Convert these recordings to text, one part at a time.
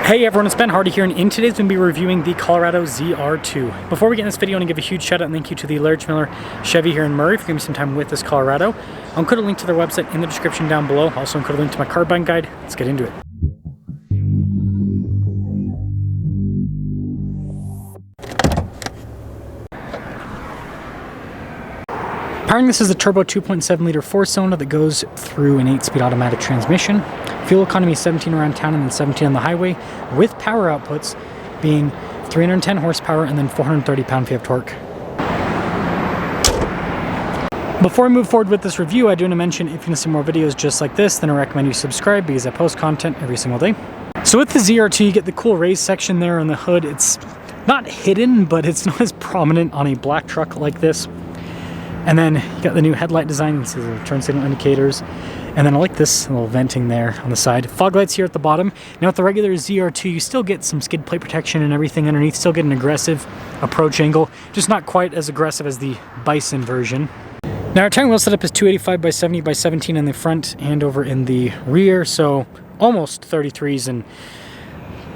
Hey everyone, it's Ben Hardy here, and in today's we'll be reviewing the Colorado ZR2. Before we get in this video, I want to give a huge shout out and thank you to the Large Miller Chevy here in Murray for giving me some time with this Colorado. I'll include a link to their website in the description down below. I'll also include a link to my car buying guide. Let's get into it. Powering this is a turbo 2.7 liter 4-cylinder that goes through an 8-speed automatic transmission. Fuel economy is 17 around town and then 17 on the highway, with power outputs being 310 horsepower and then 430 pound-feet of torque. Before I move forward with this review, I do want to mention if you want to see more videos just like this, then I recommend you subscribe because I post content every single day. So with the ZR2, you get the cool raised section there on the hood. It's not hidden, but it's not as prominent on a black truck like this. And then you got the new headlight design. You can see the turn signal indicators. And then I like this little venting there on the side. Fog lights here at the bottom. Now with the regular ZR2, you still get some skid plate protection and everything underneath. Still get an aggressive approach angle, just not quite as aggressive as the Bison version. Now our tire wheel setup is 285 by 70 by 17 in the front and over in the rear. So almost 33s, and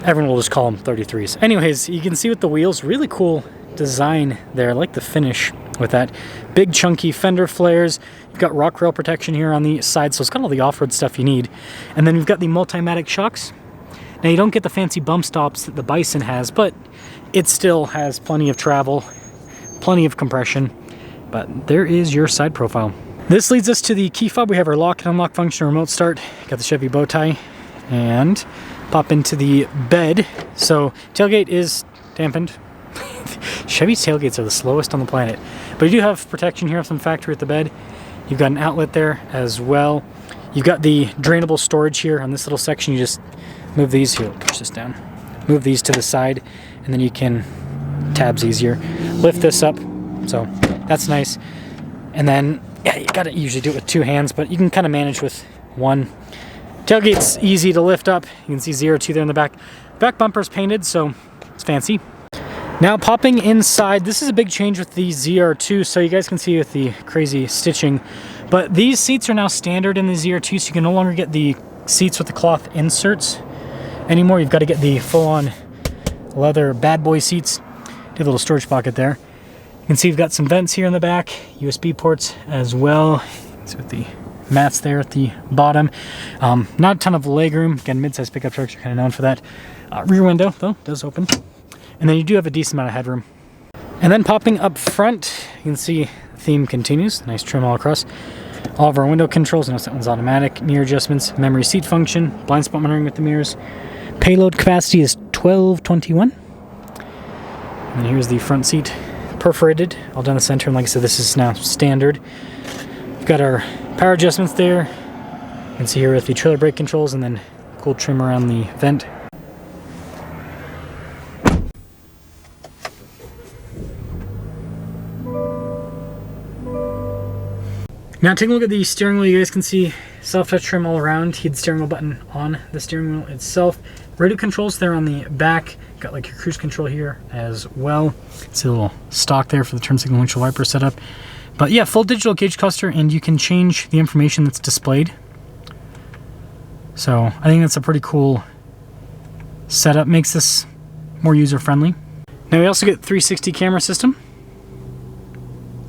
everyone will just call them 33s. Anyways, you can see with the wheels, really cool design there. I like the finish with that. Big chunky fender flares. You've got rock rail protection here on the side, so it's got all the off-road stuff you need. And then you've got the Multimatic shocks. Now you don't get the fancy bump stops that the Bison has, but it still has plenty of travel, plenty of compression. But there is your side profile. This leads us to the key fob. We have our lock and unlock function, remote start. Got the Chevy bow tie, and pop into the bed. So tailgate is dampened. Chevy's tailgates are the slowest on the planet. But you do have protection here from factory at the bed. You've got an outlet there as well. You've got the drainable storage here on this little section. You just move these here, push this down. Move these to the side, and then you can, tabs easier. Lift this up, so that's nice. And then, yeah, you gotta usually do it with two hands, but you can kind of manage with one. Tailgate's easy to lift up. You can see ZR2 there in the back. Back bumper's painted, so it's fancy. Now popping inside, this is a big change with the ZR2, so you guys can see with the crazy stitching, but these seats are now standard in the ZR2, so you can no longer get the seats with the cloth inserts anymore. You've got to get the full-on leather bad boy seats. Do a little storage pocket there. You can see you've got some vents here in the back, USB ports as well. You can see with the mats there at the bottom. Not a ton of legroom. Again, mid-size pickup trucks are kind of known for that. Rear window, though, does open. And then you do have a decent amount of headroom. And then popping up front, you can see the theme continues. Nice trim all across. All of our window controls. Notice that one's automatic. Mirror adjustments, memory seat function, blind spot monitoring with the mirrors. Payload capacity is 1221. And here's the front seat, perforated all down the center. And like I said, this is now standard. We've got our power adjustments there. You can see here with the trailer brake controls, and then cool trim around the vent. Now taking a look at the steering wheel, you guys can see self-touch trim all around. Heat steering wheel button on the steering wheel itself. Radio controls there on the back. Got like your cruise control here as well. See a little stock there for the turn signal windshield wiper setup. But yeah, full digital gauge cluster, and you can change the information that's displayed. So I think that's a pretty cool setup. Makes this more user-friendly. Now we also get 360 camera system.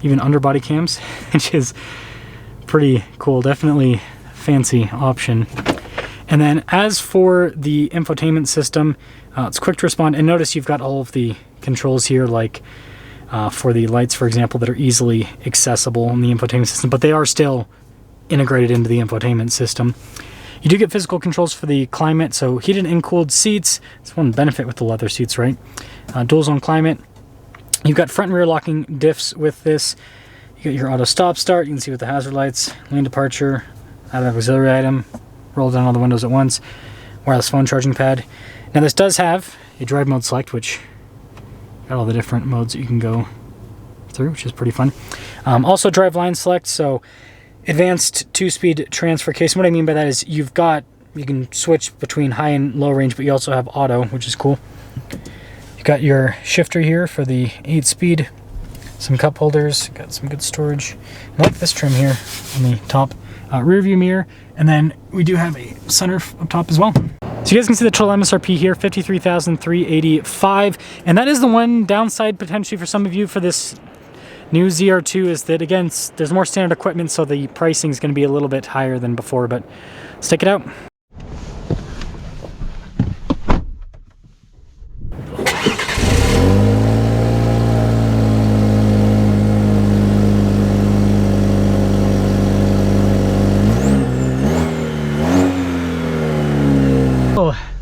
Even underbody cams, which is pretty cool. Definitely fancy option. And then as for the infotainment system, it's quick to respond. And notice you've got all of the controls here, like for the lights, for example, that are easily accessible in the infotainment system, but they are still integrated into the infotainment system. You do get physical controls for the climate, so heated and cooled seats. That's one benefit with the leather seats, right? Dual zone climate. You've got front and rear locking diffs with this. You got your auto stop start. You can see with the hazard lights, lane departure, add an auxiliary item, roll down all the windows at once, wireless phone charging pad. Now this does have a drive mode select, which got all the different modes that you can go through, which is pretty fun. Also drive line select, so advanced 2-speed transfer case. And what I mean by that is you can switch between high and low range, but you also have auto, which is cool. You've got your shifter here for the 8-speed. Some cup holders, got some good storage. I like this trim here on the top. Rear view mirror, and then we do have a sunroof up top as well. So you guys can see the total MSRP here, $53,385, and that is the one downside potentially for some of you for this new ZR2 is that, again, there's more standard equipment, so the pricing is going to be a little bit higher than before, but let's take it out.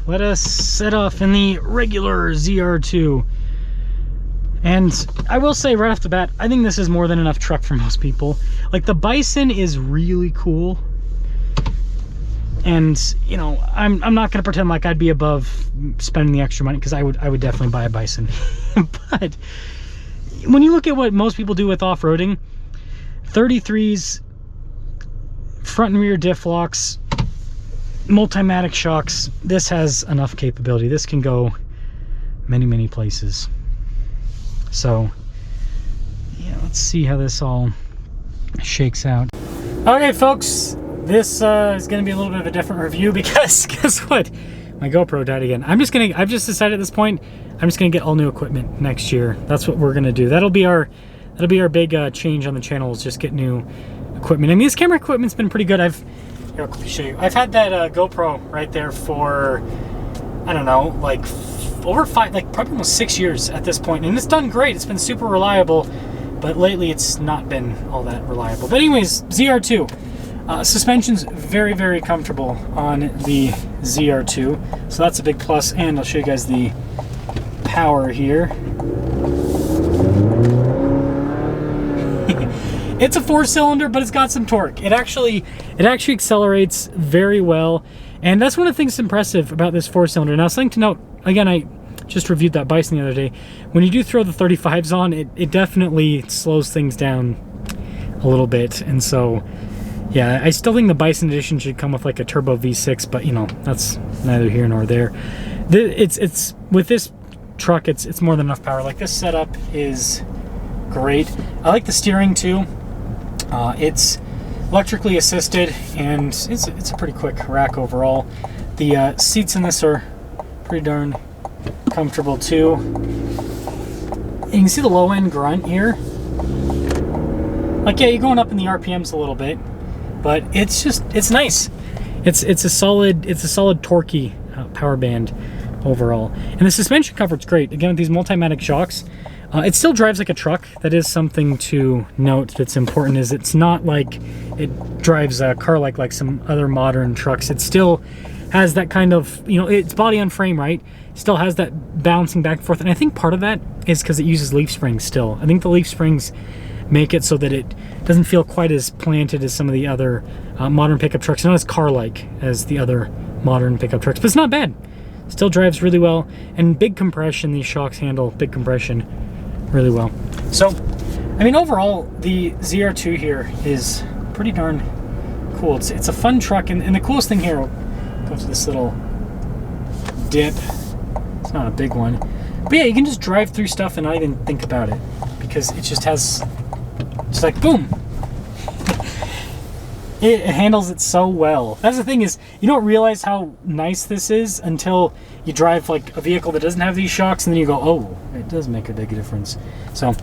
Let us set off in the regular ZR2. And I will say right off the bat, I think this is more than enough truck for most people. Like, the Bison is really cool. And, you know, I'm not gonna pretend like I'd be above spending the extra money, because I would definitely buy a Bison. But when you look at what most people do with off-roading, 33s, front and rear diff locks, Multimatic shocks, this has enough capability. This can go many places. So yeah, let's see how this all shakes out. Okay folks, this is going to be a little bit of a different review because guess what, my GoPro died again. I've just decided at this point I'm just going to get all new equipment next year. That's what we're going to do. That'll be our big change on the channel, is just get new equipment. I mean, this camera equipment's been pretty good. Here, let me show you. I've had that GoPro right there for, I don't know, like over probably almost 6 years at this point, and it's done great. It's been super reliable, but lately it's not been all that reliable. But anyways, ZR2. Suspension's very comfortable on the ZR2, so that's a big plus, and I'll show you guys the power here. It's a 4-cylinder, but it's got some torque. It actually accelerates very well, and that's one of the things that's impressive about this 4-cylinder. Now, something to note, again, I just reviewed that Bison the other day. When you do throw the 35s on, it definitely slows things down a little bit, and so, yeah, I still think the Bison edition should come with like a turbo V6, but you know, that's neither here nor there. It's with this truck, it's more than enough power. Like, this setup is great. I like the steering too. It's electrically assisted, and it's a pretty quick rack overall. The seats in this are pretty darn comfortable too. And you can see the low end grunt here. Like, yeah, you're going up in the RPMs a little bit, but it's nice. It's a solid torquey power band overall, and the suspension comfort's great. Again, with these Multimatic shocks, it still drives like a truck. That is something to note that's important, is it's not like it drives a car like some other modern trucks. It still has that kind of, you know, it's body on frame, right? Still has that bouncing back and forth, and I think part of that is because it uses leaf springs still. I think the leaf springs make it so that it doesn't feel quite as planted as some of the other modern pickup trucks, not as car-like as the other modern pickup trucks, but it's not bad. Still drives really well, and big compression. These shocks handle big compression really well. So, I mean, overall, the ZR2 here is pretty darn cool. It's a fun truck, and the coolest thing here, we'll go to this little dip. It's not a big one, but yeah, you can just drive through stuff and not even think about it, because it just has, just like, boom. It handles it so well. That's the thing, is you don't realize how nice this is until you drive like a vehicle that doesn't have these shocks, and then you go, oh, it does make a big difference. So,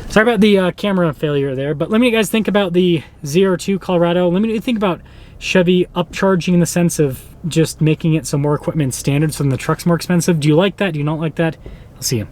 sorry about the camera failure there, but let me guys think about the ZR2 Colorado. Let me think about Chevy upcharging in the sense of just making it so more equipment standard, so then the truck's more expensive. Do you like that? Do you not like that? I'll see you.